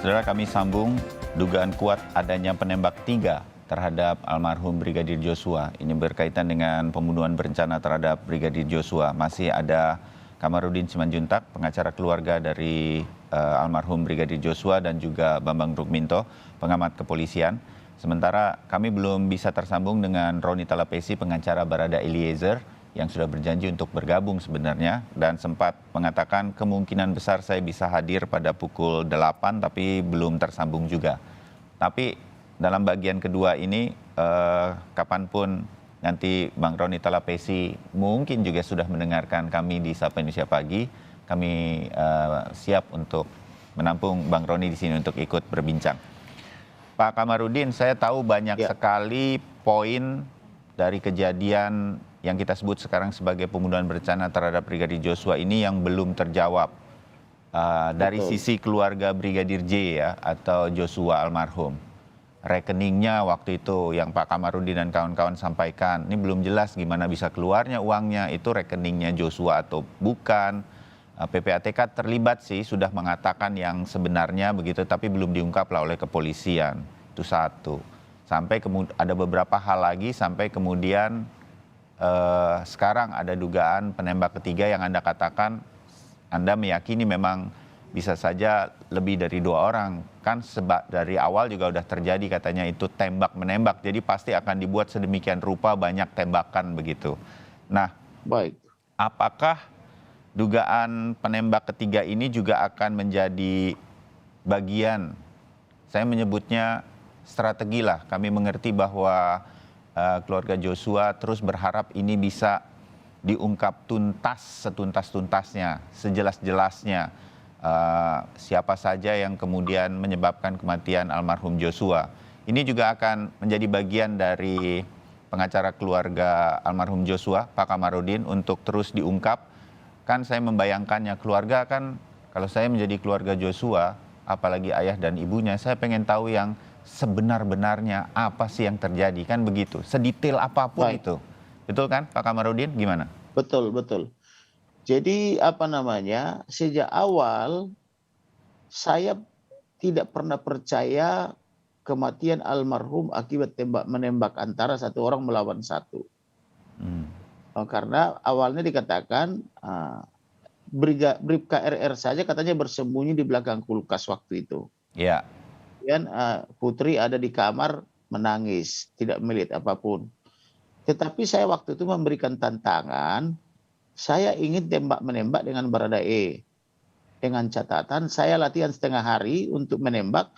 Saudara, kami sambung dugaan kuat adanya penembak 3 terhadap almarhum Brigadir Joshua. Ini berkaitan dengan pembunuhan berencana terhadap Brigadir Joshua. Masih ada Kamarudin Simanjuntak, pengacara keluarga dari almarhum Brigadir Joshua, dan juga Bambang Rukminto, pengamat kepolisian. Sementara kami belum bisa tersambung dengan Roni Talapesi, pengacara Barada Eliezer, yang sudah berjanji untuk bergabung sebenarnya dan sempat mengatakan kemungkinan besar saya bisa hadir pada pukul 8 tapi belum tersambung juga. Tapi dalam bagian kedua ini kapanpun nanti Bang Roni Talapesi mungkin juga sudah mendengarkan kami di Sapa Indonesia Pagi, kami siap untuk menampung Bang Roni di sini untuk ikut berbincang. Pak Kamarudin, saya tahu banyak sekali poin dari kejadian yang kita sebut sekarang sebagai pembunuhan berencana terhadap Brigadir Joshua ini yang belum terjawab dari sisi keluarga Brigadir J ya, atau Joshua almarhum. Rekeningnya waktu itu yang Pak Kamarudin dan kawan-kawan sampaikan, ini belum jelas gimana bisa keluarnya uangnya, itu rekeningnya Joshua atau bukan. PPATK terlibat sih, sudah mengatakan yang sebenarnya begitu, tapi belum diungkap lah oleh kepolisian. Itu satu. Sampai ada beberapa hal lagi sampai kemudian sekarang ada dugaan penembak ketiga yang Anda katakan Anda meyakini memang bisa saja lebih dari 2 orang. Kan dari awal juga udah terjadi katanya itu tembak-menembak. Jadi pasti akan dibuat sedemikian rupa banyak tembakan begitu. Nah, baik. Apakah dugaan penembak ketiga ini juga akan menjadi bagian, saya menyebutnya strategi lah. Kami mengerti bahwa keluarga Joshua terus berharap ini bisa diungkap tuntas, setuntas-tuntasnya, sejelas-jelasnya. Siapa saja yang kemudian menyebabkan kematian almarhum Joshua. Ini juga akan menjadi bagian dari pengacara keluarga almarhum Joshua, Pak Kamarudin, untuk terus diungkap. Kan saya membayangkannya, keluarga kan, kalau saya menjadi keluarga Joshua, apalagi ayah dan ibunya, saya pengen tahu yang sebenar-benarnya apa sih yang terjadi, kan begitu, sedetail apapun itu. Betul kan Pak Kamarudin, gimana? Betul, betul. Jadi sejak awal saya tidak pernah percaya kematian almarhum akibat tembak-menembak antara satu orang melawan satu. Karena awalnya dikatakan Bribka RR saja katanya bersembunyi di belakang kulkas waktu itu. Iya. Kemudian Putri ada di kamar menangis, tidak melihat apapun. Tetapi saya waktu itu memberikan tantangan, saya ingin tembak-menembak dengan Baradae. Dengan catatan saya latihan setengah hari untuk menembak,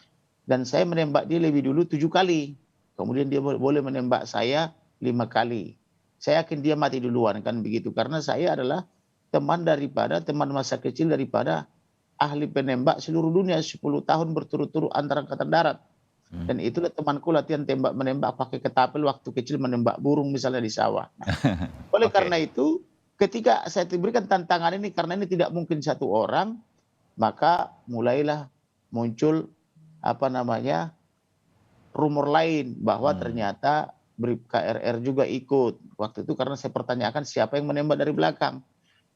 dan saya menembak dia lebih dulu 7 kali. Kemudian dia boleh menembak saya 5 kali. Saya yakin dia mati duluan, kan begitu. Karena saya adalah teman masa kecil daripada ahli penembak seluruh dunia 10 tahun berturut-turut antara Angkatan Darat. Dan itulah temanku latihan tembak-menembak pakai ketapel waktu kecil, menembak burung misalnya di sawah. Oleh karena itu, ketika saya diberikan tantangan ini, karena ini tidak mungkin satu orang, maka mulailah muncul rumor lain bahwa ternyata Bribka RR juga ikut. Waktu itu karena saya pertanyakan siapa yang menembak dari belakang.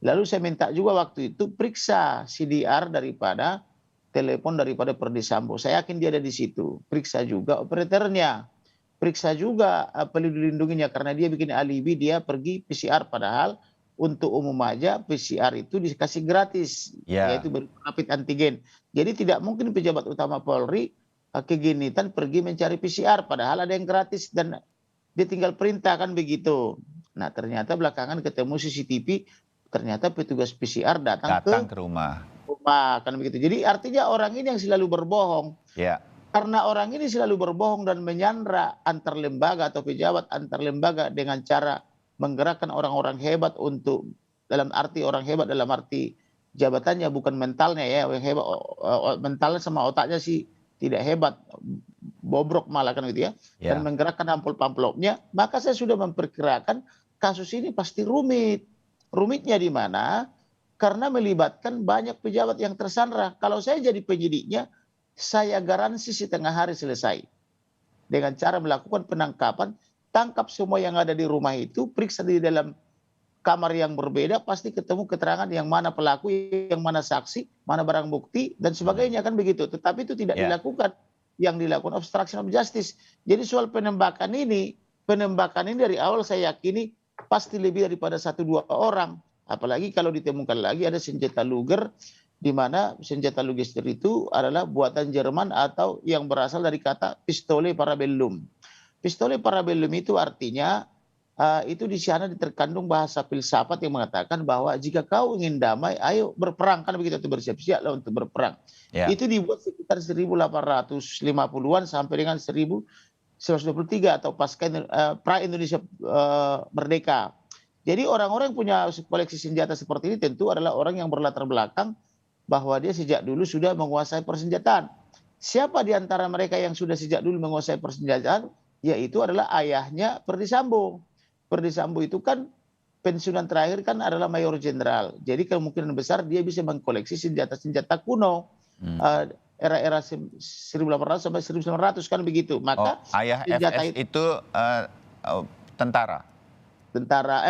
Lalu saya minta juga waktu itu periksa CDR daripada telepon daripada Perdi Sambo. Saya yakin dia ada di situ. Periksa juga operatornya. Periksa juga pelindung lindunginya, karena dia bikin alibi dia pergi PCR, padahal untuk umum aja PCR itu dikasih gratis, yaitu rapid antigen. Jadi tidak mungkin pejabat utama Polri kegenitan pergi mencari PCR, padahal ada yang gratis dan dia tinggal perintah, kan begitu. Nah, ternyata belakangan ketemu CCTV, ternyata petugas PCR datang ke rumah, kan begitu. Jadi artinya orang ini yang selalu berbohong. Karena orang ini selalu berbohong dan menyandra antar lembaga atau pejabat antar lembaga dengan cara menggerakkan orang-orang hebat untuk, dalam arti orang hebat dalam arti jabatannya bukan mentalnya ya, yang hebat mentalnya sama otaknya sih tidak hebat, bobrok malah, kan gitu ya. Dan menggerakkan amplop-amplopnya, maka saya sudah memperkirakan kasus ini pasti rumit. Rumitnya di mana? Karena melibatkan banyak pejabat yang tersandra. Kalau saya jadi penyidiknya, saya garansi setengah hari selesai. Dengan cara melakukan penangkapan, tangkap semua yang ada di rumah itu, periksa di dalam kamar yang berbeda pasti ketemu keterangan yang mana pelaku, yang mana saksi, mana barang bukti dan sebagainya kan begitu. Tetapi itu tidak Ya. dilakukan. Yang dilakukan obstruction of justice. Jadi soal penembakan ini dari awal saya yakini pasti lebih daripada 1-2 orang. Apalagi kalau ditemukan lagi ada senjata Luger, di mana senjata Luger itu adalah buatan Jerman atau yang berasal dari kata pistole parabellum. Pistole parabellum itu artinya itu di sana terkandung bahasa filsafat yang mengatakan bahwa jika kau ingin damai, ayo berperang, kan begitu, itu bersiap-siaplah untuk berperang. Ya. Itu dibuat sekitar 1850-an sampai dengan 1923 atau pasca pra Indonesia merdeka. Jadi orang-orang yang punya koleksi senjata seperti ini tentu adalah orang yang berlatar belakang bahwa dia sejak dulu sudah menguasai persenjataan. Siapa di antara mereka yang sudah sejak dulu menguasai persenjataan? Yaitu adalah ayahnya Ferdy Sambo. Ferdy Sambo itu kan pensiunan terakhir kan adalah mayor jenderal. Jadi kemungkinan besar dia bisa mengkoleksi senjata-senjata kuno. Era-era 1800 sampai 1900 kan begitu. Maka ayah senjata FS itu tentara.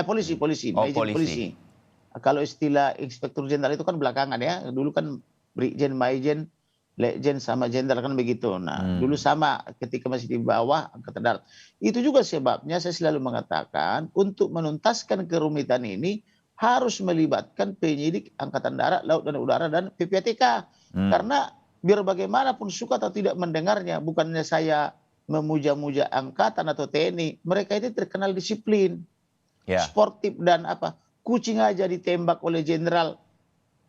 Polisi. Polisi. Kalau istilah inspektur jenderal itu kan belakangan ya. Dulu kan brigjen, majen, legend sama jenderal kan begitu. Nah, dulu sama ketika masih di bawah angkatan darat. Itu juga sebabnya saya selalu mengatakan untuk menuntaskan kerumitan ini harus melibatkan penyidik angkatan darat, laut dan udara dan PPATK. Karena biar bagaimanapun suka atau tidak mendengarnya, bukannya saya memuja-muja angkatan atau TNI, mereka itu terkenal disiplin, sportif dan apa. Kucing aja ditembak oleh jenderal,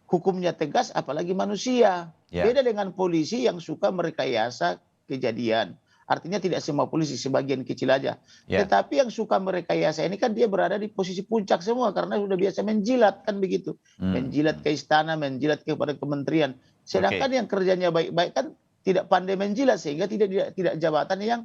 hukumnya tegas, apalagi manusia. Beda dengan polisi yang suka merekayasa kejadian. Artinya tidak semua polisi, sebagian kecil aja. Tetapi yang suka merekayasa ini kan dia berada di posisi puncak semua karena sudah biasa menjilat kan begitu. Menjilat ke istana, menjilat kepada kementerian. Sedangkan yang kerjanya baik-baik kan tidak pandai menjilat sehingga tidak jabatan yang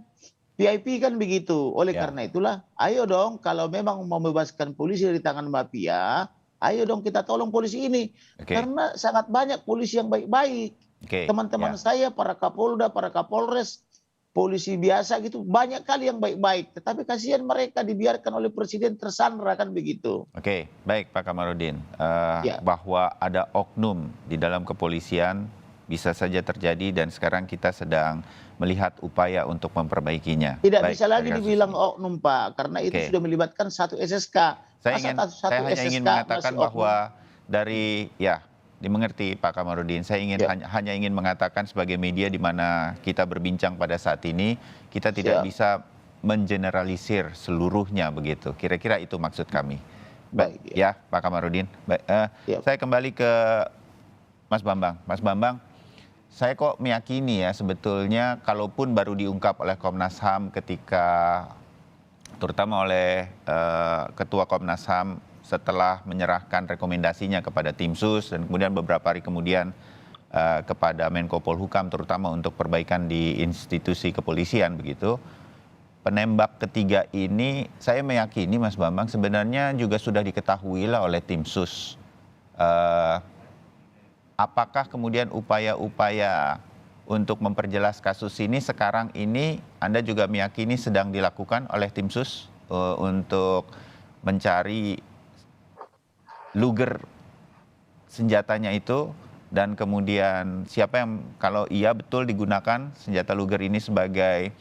VIP kan begitu. Oleh karena itulah, ayo dong kalau memang mau membebaskan polisi dari tangan mafia, ayo dong kita tolong polisi ini. Karena sangat banyak polisi yang baik-baik. Teman-teman saya, para Kapolda, para Kapolres, polisi biasa gitu, banyak kali yang baik-baik. Tetapi kasihan mereka dibiarkan oleh Presiden tersandra kan begitu. Oke, baik Pak Kamarudin. Bahwa ada oknum di dalam kepolisian bisa saja terjadi dan sekarang kita sedang melihat upaya untuk memperbaikinya. Tidak bisa lagi dibilang oknum Pak, karena itu sudah melibatkan satu SSK. Saya hanya ingin mengatakan bahwa dari dimengerti Pak Kamarudin. Saya hanya ingin mengatakan sebagai media di mana kita berbincang pada saat ini, kita tidak bisa mengeneralisir seluruhnya begitu. Kira-kira itu maksud kami. Baik, ya Pak Kamarudin. Saya kembali ke Mas Bambang. Mas Bambang, saya kok meyakini ya sebetulnya kalaupun baru diungkap oleh Komnas HAM ketika terutama oleh Ketua Komnas HAM setelah menyerahkan rekomendasinya kepada tim sus dan kemudian beberapa hari kemudian kepada Menko Polhukam terutama untuk perbaikan di institusi kepolisian begitu. Penembak ketiga ini saya meyakini Mas Bambang sebenarnya juga sudah diketahui lah oleh tim sus. Apakah kemudian upaya-upaya untuk memperjelas kasus ini sekarang ini Anda juga meyakini sedang dilakukan oleh tim sus untuk mencari Luger senjatanya itu dan kemudian siapa yang kalau iya betul digunakan senjata Luger ini sebagai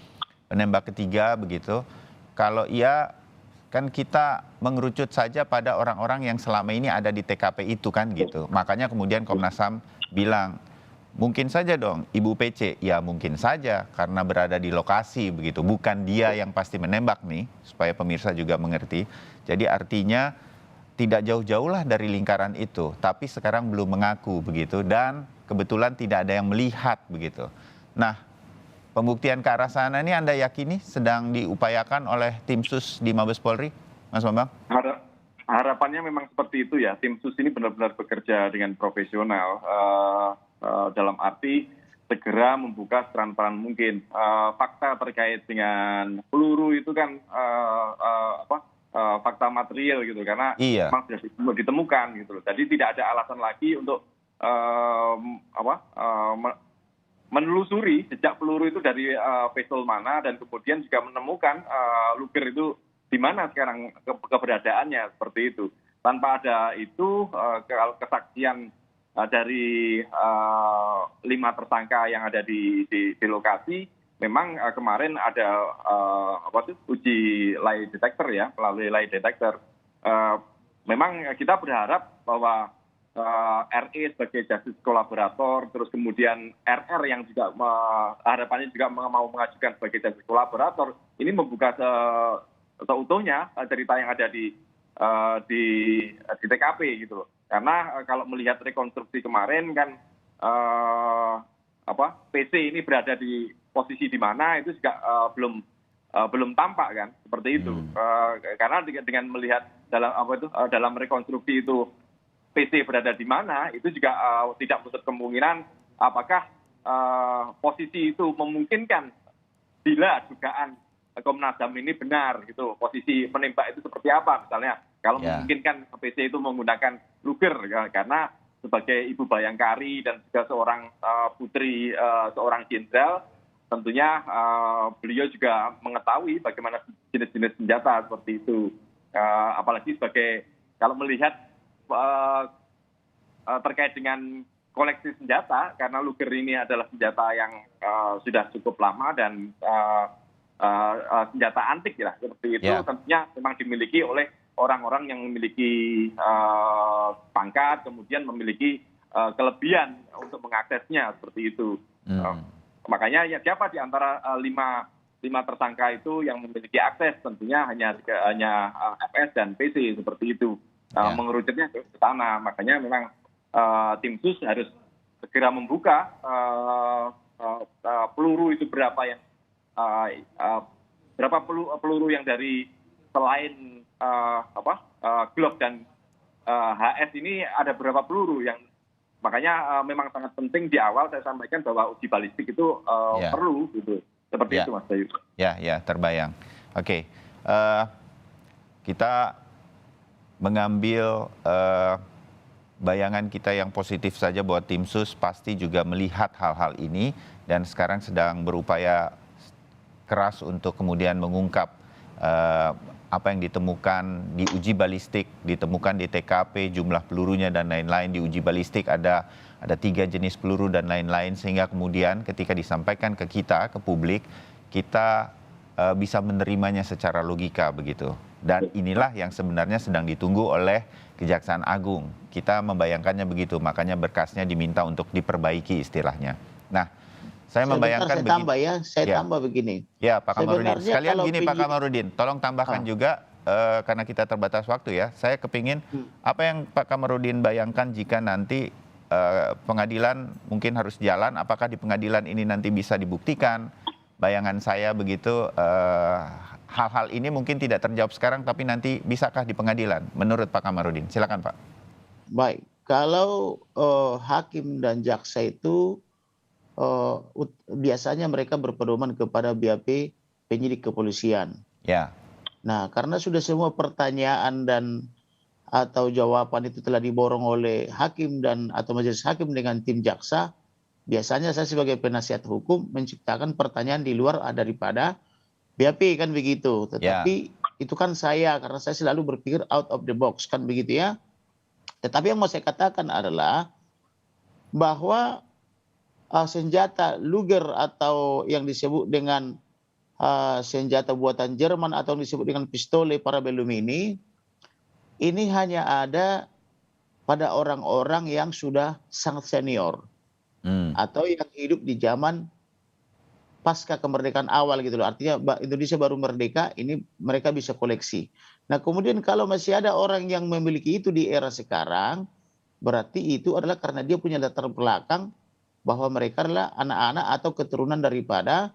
penembak ketiga begitu. Kalau iya kan kita mengerucut saja pada orang-orang yang selama ini ada di TKP itu kan gitu. Makanya kemudian Komnas HAM bilang mungkin saja dong Ibu PC, ya mungkin saja karena berada di lokasi begitu. Bukan dia yang pasti menembak nih, supaya pemirsa juga mengerti. Jadi artinya tidak jauh-jauh lah dari lingkaran itu, tapi sekarang belum mengaku begitu dan kebetulan tidak ada yang melihat begitu. Nah, pembuktian ke arah sana ini Anda yakini sedang diupayakan oleh tim sus di Mabes Polri, Mas Bambang? Harapannya memang seperti itu ya, tim sus ini benar-benar bekerja dengan profesional. Dalam arti segera membuka setransparan mungkin. Fakta terkait dengan peluru itu kan fakta material gitu karena memang sudah ditemukan gitu loh. Jadi tidak ada alasan lagi untuk menelusuri jejak peluru itu dari pistol mana dan kemudian juga menemukan Luger itu di mana sekarang keberadaannya seperti itu. Tanpa ada itu, kalau kesaksian dari 5 tersangka yang ada di lokasi, memang kemarin ada uji lie detector ya, melalui lie detector. Memang kita berharap bahwa RE sebagai justice kolaborator, terus kemudian RR yang juga harapannya juga mau mengajukan sebagai justice kolaborator, ini membuka seutuhnya cerita yang ada di TKP gitu loh. Karena kalau melihat rekonstruksi kemarin kan PC ini berada di posisi di mana itu juga belum tampak kan, seperti itu. Karena dengan melihat dalam rekonstruksi itu PC berada di mana, itu juga tidak menutup kemungkinan apakah posisi itu memungkinkan bila dugaan Komnas HAM ini benar gitu, posisi menembak itu seperti apa misalnya. Kalau memungkinkan PC itu menggunakan Luger karena sebagai ibu bayangkari dan juga seorang putri seorang jenderal, tentunya beliau juga mengetahui bagaimana jenis-jenis senjata seperti itu. Apalagi sebagai kalau melihat terkait dengan koleksi senjata, karena Luger ini adalah senjata yang sudah cukup lama dan senjata antik ya seperti itu, tentunya memang dimiliki oleh orang-orang yang memiliki pangkat, kemudian memiliki kelebihan untuk mengaksesnya seperti itu. Makanya ya siapa di antara lima tersangka itu yang memiliki akses, tentunya hanya FS dan PC seperti itu. Mengerucutnya ke sana. Makanya memang tim sus harus segera membuka peluru itu berapa peluru yang dari selain Glock dan HS ini ada berapa peluru yang makanya memang sangat penting di awal saya sampaikan bahwa uji balistik itu perlu gitu. Seperti itu Mas Bayu. Ya, terbayang. Oke. Kita mengambil bayangan kita yang positif saja bahwa tim sus pasti juga melihat hal-hal ini dan sekarang sedang berupaya keras untuk kemudian mengungkap apa yang ditemukan di uji balistik, ditemukan di TKP, jumlah pelurunya dan lain-lain. Di uji balistik ada 3 jenis peluru dan lain-lain, sehingga kemudian ketika disampaikan ke kita, ke publik, kita bisa menerimanya secara logika begitu. Dan inilah yang sebenarnya sedang ditunggu oleh Kejaksaan Agung. Kita membayangkannya begitu, makanya berkasnya diminta untuk diperbaiki istilahnya. Nah, saya membayangkan begini. Saya tambah begini. Ya, Pak Kamarudin. Sekalian gini Pak penyidik... Kamarudin, tolong tambahkan juga karena kita terbatas waktu ya. Saya kepingin apa yang Pak Kamarudin bayangkan jika nanti pengadilan mungkin harus jalan, apakah di pengadilan ini nanti bisa dibuktikan? Bayangan saya begitu, hal-hal ini mungkin tidak terjawab sekarang, tapi nanti bisakah di pengadilan? Menurut Pak Kamarudin, silakan Pak. Baik, kalau hakim dan jaksa itu biasanya mereka berpedoman kepada BAP penyidik kepolisian. Ya. Nah, karena sudah semua pertanyaan dan atau jawaban itu telah diborong oleh hakim dan atau majelis hakim dengan tim jaksa, biasanya saya sebagai penasihat hukum menciptakan pertanyaan di luar daripada BAP kan begitu. Tetapi itu kan saya, karena saya selalu berpikir out of the box kan begitu ya. Tetapi yang mau saya katakan adalah bahwa senjata Luger atau yang disebut dengan senjata buatan Jerman atau yang disebut dengan pistole parabellum ini hanya ada pada orang-orang yang sudah sangat senior atau yang hidup di zaman pasca kemerdekaan awal gitu loh. Artinya Indonesia baru merdeka, ini mereka bisa koleksi. Nah, kemudian kalau masih ada orang yang memiliki itu di era sekarang, berarti itu adalah karena dia punya latar belakang bahwa mereka adalah anak-anak atau keturunan daripada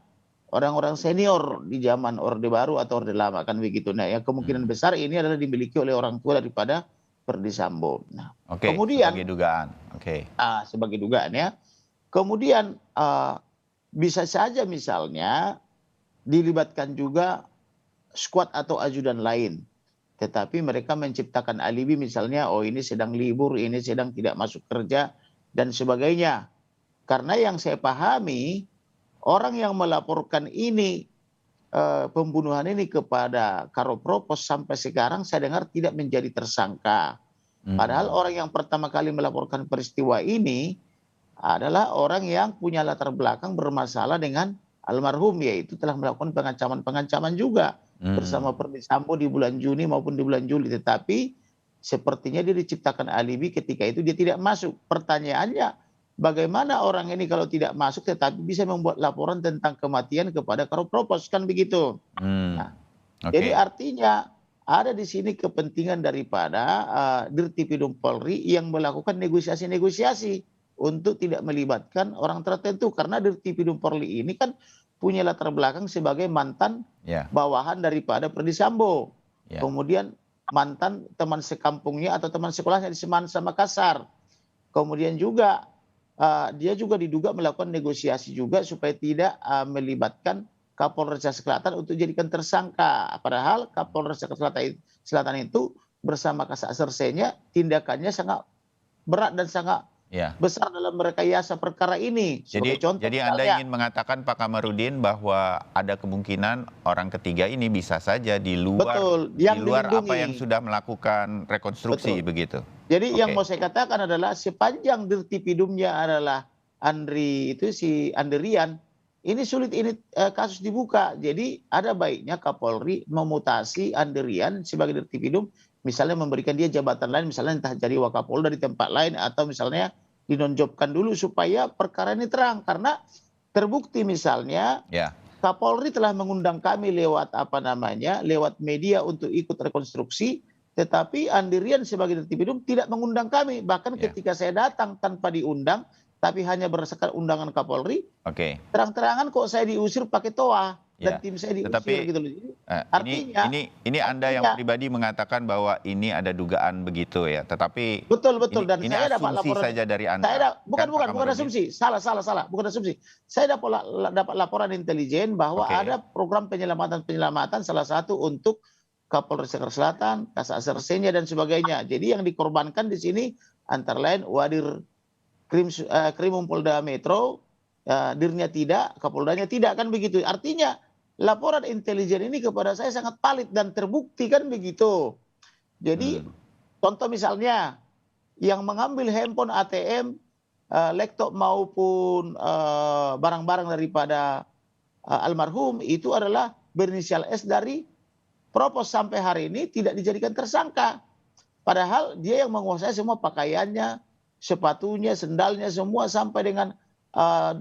orang-orang senior di zaman Orde Baru atau Orde Lama kan begitu. Nah, yang kemungkinan besar ini adalah dimiliki oleh orang tua daripada Ferdy Sambo. Nah, kemudian sebagai dugaan. Sebagai dugaan ya. Kemudian bisa saja misalnya dilibatkan juga squad atau ajudan lain. Tetapi mereka menciptakan alibi misalnya, oh ini sedang libur, ini sedang tidak masuk kerja dan sebagainya. Karena yang saya pahami, orang yang melaporkan ini pembunuhan ini kepada Karo Propos sampai sekarang saya dengar tidak menjadi tersangka. Padahal orang yang pertama kali melaporkan peristiwa ini adalah orang yang punya latar belakang bermasalah dengan almarhum, yaitu telah melakukan pengancaman-pengancaman juga bersama Ferdi Sambo di bulan Juni maupun di bulan Juli. Tetapi sepertinya dia diciptakan alibi ketika itu dia tidak masuk. Pertanyaannya, bagaimana orang ini kalau tidak masuk tetapi bisa membuat laporan tentang kematian kepada Karo Propos, kan begitu. Nah, jadi artinya ada di sini kepentingan daripada Dirtipidum Polri yang melakukan negosiasi-negosiasi untuk tidak melibatkan orang tertentu, karena Dirtipidum Polri ini kan punya latar belakang sebagai mantan bawahan daripada Ferdi Sambo. Kemudian mantan teman sekampungnya atau teman sekolahnya di Semansa Makassar. Kemudian juga dia juga diduga melakukan negosiasi juga supaya tidak melibatkan Kapolres Selatan untuk jadikan tersangka. Padahal Kapolres Selatan itu bersama Kasat Sersenya tindakannya sangat berat dan sangat besar dalam merekayasa perkara ini. Jadi Anda ingin mengatakan, Pak Kamarudin, bahwa ada kemungkinan orang ketiga ini bisa saja di luar apa yang sudah melakukan rekonstruksi, begitu. Jadi yang mau saya katakan adalah sepanjang Dirtipidumnya adalah Andrian, ini sulit kasus dibuka. Jadi ada baiknya Kapolri memutasi Andrian sebagai Dirtipidum, misalnya memberikan dia jabatan lain, misalnya entah jadi Wakapolda di tempat lain atau misalnya dinonjobkan dulu supaya perkara ini terang. Karena terbukti misalnya Kapolri telah mengundang kami lewat lewat media untuk ikut rekonstruksi, tetapi Andrian sebagai Dirtipidum tidak mengundang kami. Bahkan ketika saya datang tanpa diundang, tapi hanya berdasarkan undangan Kapolri, terang-terangan kok saya diusir pakai toa dan tim saya diusir gitu loh. Artinya ini Anda yang pribadi mengatakan bahwa ini ada dugaan begitu ya, tetapi betul dan ini saya dapat asumsi laporan saja dari Anda. Bukan asumsi, salah, bukan asumsi. Saya dapat laporan intelijen bahwa ada program penyelamatan salah satu untuk Kapolres Selatan, Kasat Sersenya dan sebagainya. Jadi yang dikorbankan di sini antara lain Wadir Krimum Polda Metro, Dirnya tidak, Kapoldanya tidak, kan begitu. Artinya laporan intelijen ini kepada saya sangat valid dan terbukti, kan begitu. Jadi contoh misalnya yang mengambil handphone ATM, laptop maupun barang-barang daripada almarhum itu adalah berinisial S dari Propos, sampai hari ini tidak dijadikan tersangka. Padahal dia yang menguasai semua pakaiannya, sepatunya, sendalnya, semua sampai dengan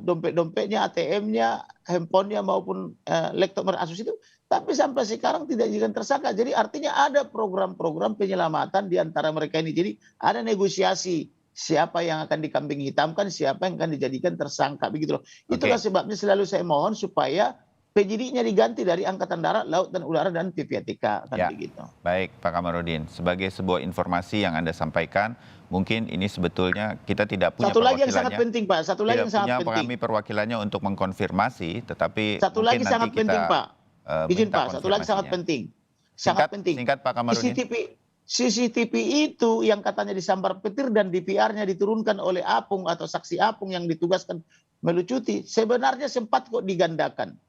dompet-dompetnya, ATM-nya, handphonenya maupun laptop Asus itu. Tapi sampai sekarang tidak dijadikan tersangka. Jadi artinya ada program-program penyelamatan di antara mereka ini. Jadi ada negosiasi siapa yang akan dikambing hitamkan, siapa yang akan dijadikan tersangka, begitu loh. Itulah sebabnya selalu saya mohon supaya penyidiknya diganti dari Angkatan Darat, Laut dan Udara dan PPATK, kan begitu. Baik, Pak Kamarudin, sebagai sebuah informasi yang Anda sampaikan, mungkin ini sebetulnya kita tidak punya satu lagi yang sangat penting, Pak. Kami perwakilannya untuk mengkonfirmasi, tetapi satu lagi sangat penting, Pak. Izin Pak, satu lagi sangat penting. Sangat penting. Singkat Pak Kamarudin. CCTV itu yang katanya disambar petir dan DVR-nya diturunkan oleh Apung atau saksi Apung yang ditugaskan melucuti, sebenarnya sempat kok digandakan.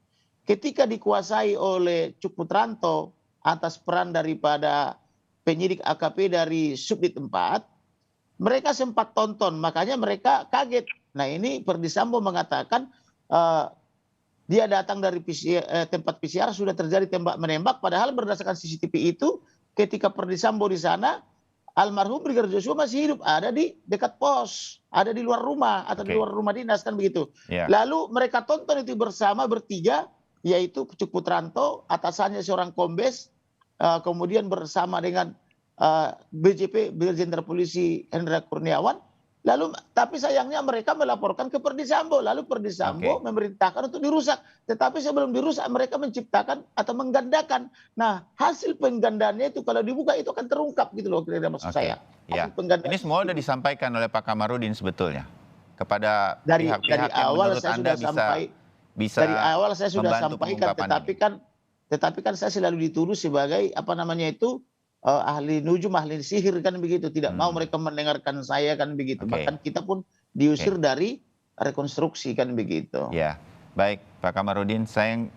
Ketika dikuasai oleh Cuk Putranto atas peran daripada penyidik AKP dari Subdit 4, mereka sempat tonton, makanya mereka kaget. Nah ini Ferdi Sambo mengatakan dia datang dari tempat PCR sudah terjadi tembak-menembak, padahal berdasarkan CCTV itu ketika Ferdi Sambo di sana, almarhum Brigadir Joshua masih hidup, ada di dekat pos, ada di luar rumah atau di luar rumah dinas, kan begitu. Lalu mereka tonton itu bersama bertiga, yaitu Cuk Putranto, atasannya seorang kombes, kemudian bersama dengan BJP, Jenderal Polisi Hendra Kurniawan. Lalu tapi sayangnya mereka melaporkan ke Ferdi Sambo, lalu Ferdi Sambo memerintahkan untuk dirusak. Tetapi sebelum dirusak mereka menciptakan atau menggandakan. Nah hasil penggandaannya itu kalau dibuka itu akan terungkap, gitu loh kira-kira maksud saya. Ini semua sudah disampaikan oleh Pak Kamarudin sebetulnya kepada dari pihak-pihak yang awal menurut saya Anda bisa dari awal saya sudah sampaikan, tetapi kan saya selalu dituduh sebagai ahli nujum, ahli sihir, kan begitu. Tidak mau mereka mendengarkan saya, kan begitu. Bahkan kita pun diusir dari rekonstruksi, kan begitu. Ya, baik Pak Kamarudin, saya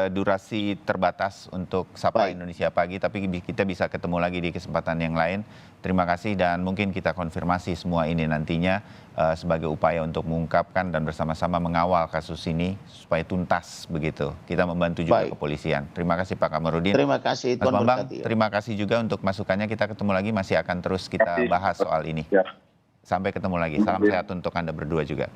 durasi terbatas untuk Sapa Baik. Indonesia Pagi, tapi kita bisa ketemu lagi di kesempatan yang lain. Terima kasih dan mungkin kita konfirmasi semua ini nantinya sebagai upaya untuk mengungkapkan dan bersama-sama mengawal kasus ini supaya tuntas begitu. Kita membantu juga Baik. kepolisian. Terima kasih Pak Kamarudin. Terima kasih Mas Tuan Bambang, berkati. terima kasih juga untuk masukannya. Kita ketemu lagi, masih akan terus kita Terima kasih. bahas soal ini. Ya. Sampai ketemu lagi. Salam sehat untuk Anda berdua juga.